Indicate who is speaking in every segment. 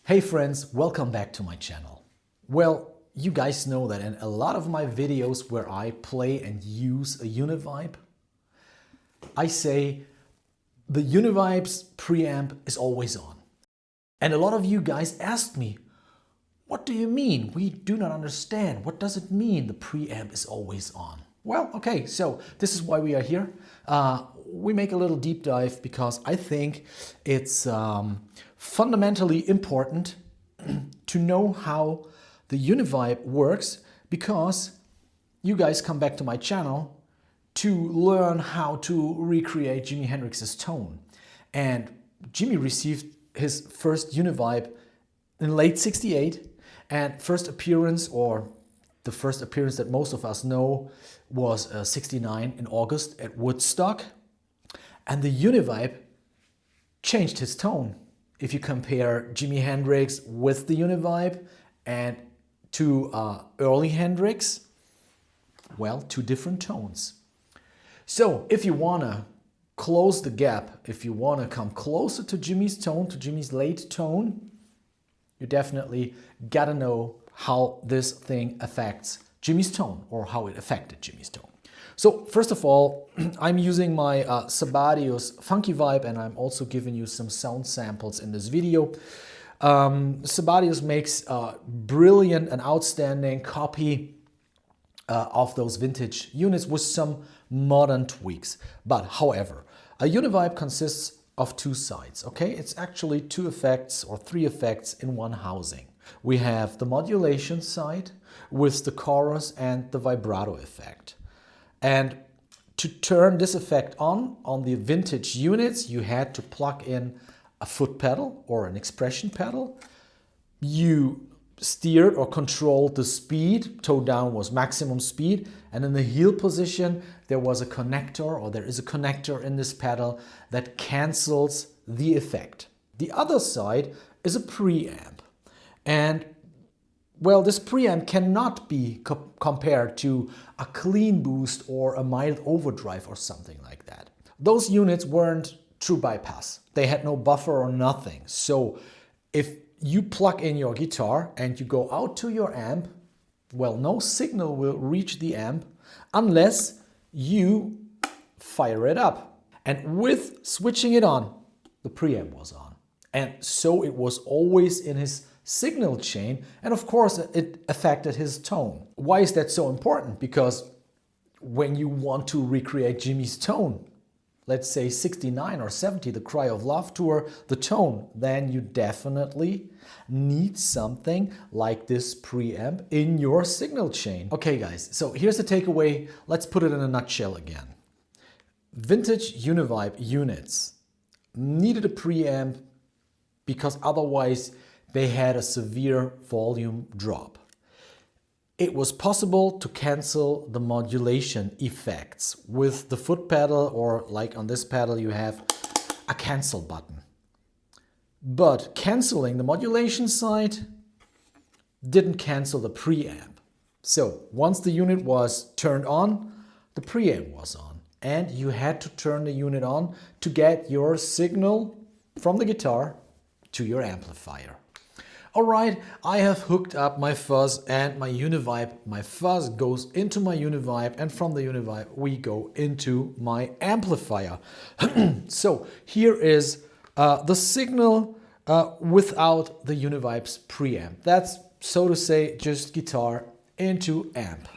Speaker 1: Hey friends, welcome back to my channel. Well, you guys know that in a lot of my videos where I play and use a Uni-Vibe, I say the Uni-Vibe's preamp is always on. And a lot of you guys asked me, what do you mean? We do not understand. What does it mean the preamp is always on? Well, okay, so this is why we are here. We make a little deep dive because I think it's fundamentally important to know how the Uni-Vibe works, because you guys come back to my channel to learn how to recreate Jimi Hendrix's tone. And Jimi received his first Uni-Vibe in late '68, and first appearance, or the first appearance that most of us know, was '69 in August at Woodstock. And the Uni-Vibe changed his tone. If you compare Jimi Hendrix with the Uni-Vibe and to early Hendrix, well, two different tones. So if you want to close the gap, if you want to come closer to Jimi's tone, to Jimi's late tone, you definitely got to know how this thing affects Jimi's tone, or how it affected Jimi's tone. So first of all, I'm using my Sabbadius Funky-Vibe, and I'm also giving you some sound samples in this video. Sabbadius makes a brilliant and outstanding copy of those vintage units with some modern tweaks. But however, a Uni-Vibe consists of two sides, okay? It's actually two effects or three effects in one housing. We have the modulation side with the chorus and the vibrato effect. And to turn this effect on the vintage units, you had to plug in a foot pedal or an expression pedal. You steered or controlled the speed. Toe down was maximum speed. And in the heel position, there was a connector, or there is a connector in this pedal that cancels the effect. The other side is a preamp. And well, this preamp cannot be compared to a clean boost or a mild overdrive or something like that. Those units weren't true bypass. They had no buffer or nothing. So if you plug in your guitar and you go out to your amp, well, no signal will reach the amp unless you fire it up. And with switching it on, the preamp was on. And so it was always in his signal chain, and of course it affected his tone. Why is that so important? Because when you want to recreate Jimi's tone, let's say 69 or 70, the Cry of Love tour, the tone, then you definitely need something like this preamp in your signal chain. Okay guys, so here's the takeaway. Let's put it in a nutshell again. Vintage Uni-Vibe units needed a preamp because otherwise they had a severe volume drop. It was possible to cancel the modulation effects with the foot pedal, or like on this pedal you have a cancel button. But canceling the modulation side didn't cancel the preamp. So once the unit was turned on, the preamp was on. And you had to turn the unit on to get your signal from the guitar to your amplifier. Alright, I have hooked up my Fuzz and my Uni-Vibe. My Fuzz goes into my Uni-Vibe, and from the Uni-Vibe we go into my amplifier. So here is the signal without the Uni-Vibe's preamp. That's, so to say, just guitar into amp.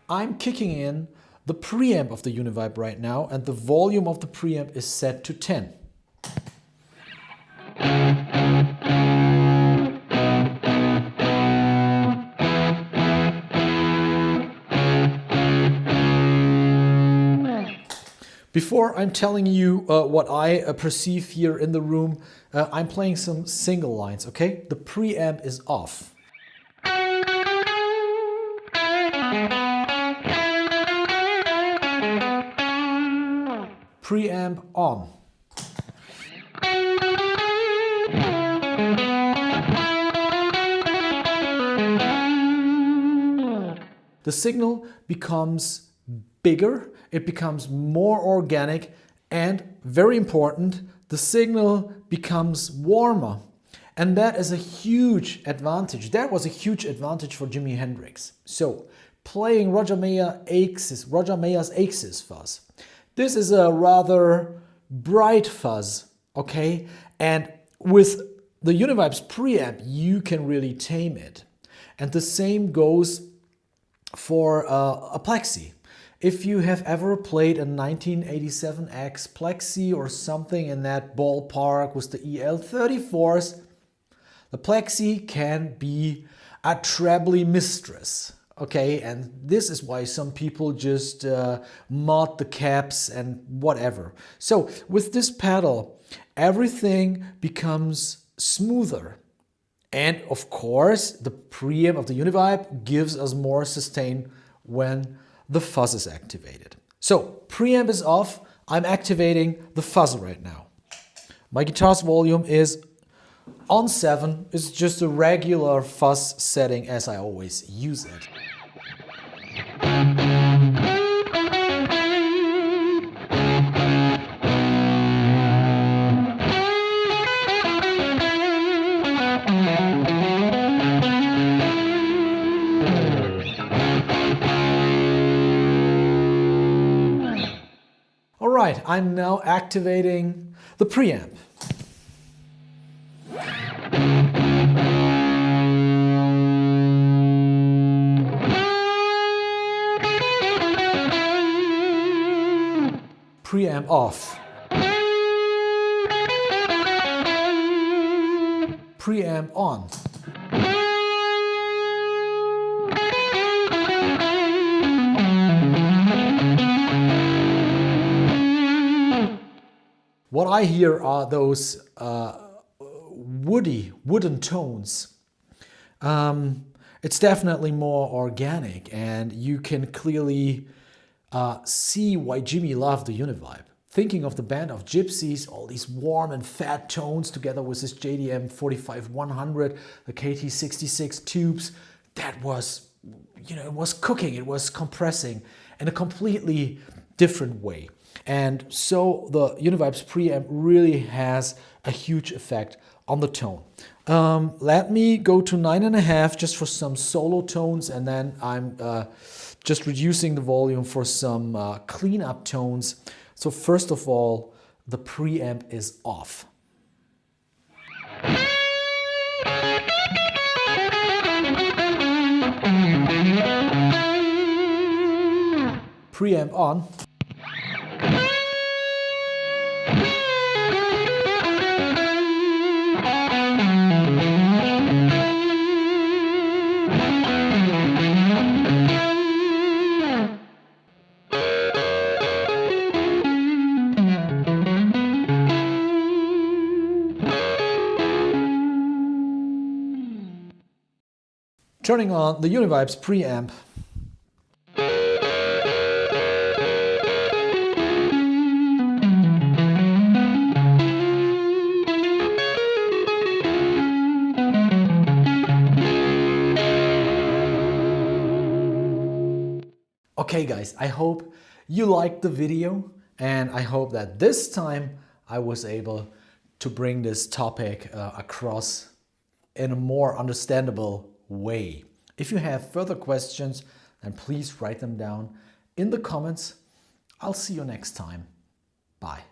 Speaker 1: I'm kicking in the preamp of the Uni-Vibe right now, and the volume of the preamp is set to 10. Before I'm telling you what I perceive here in the room, I'm playing some single lines, okay? The preamp is off. Preamp on. the signal becomes bigger, it becomes more organic, and very important, the signal becomes warmer. And that is a huge advantage. That was a huge advantage for Jimi Hendrix. So, playing Roger Mayer's Axis fuzz. This is a rather bright fuzz, okay? And with the Uni-Vibe's preamp, you can really tame it. And the same goes for a plexi. If you have ever played a 1987X plexi or something in that ballpark with the EL34s, the plexi can be a trebly mistress, okay? And this is why some people just mod the caps and whatever. So with this pedal, everything becomes smoother. And of course, the preamp of the Uni-Vibe gives us more sustain when the fuzz is activated. So preamp is off, I'm activating the fuzz right now. My guitar's volume is on 7, it's just a regular fuzz setting as I always use it. Alright, I'm now activating the preamp. Preamp off. Preamp on. What I hear are those wooden tones. It's definitely more organic, and you can clearly see why Jimi loved the Uni-Vibe. Thinking of the band of gypsies, all these warm and fat tones together with this JDM 45-100, the KT66 tubes, that was, it was cooking, it was compressing in a completely different way. And so the Uni-Vibe's preamp really has a huge effect on the tone. Let me go to 9.5 just for some solo tones, and then I'm just reducing the volume for some cleanup tones. So first of all, the preamp is off. Preamp on. Turning on the Uni-Vibe's preamp. Okay guys, I hope you liked the video, and I hope that this time I was able to bring this topic across in a more understandable way. If you have further questions, then please write them down in the comments. I'll see you next time. Bye.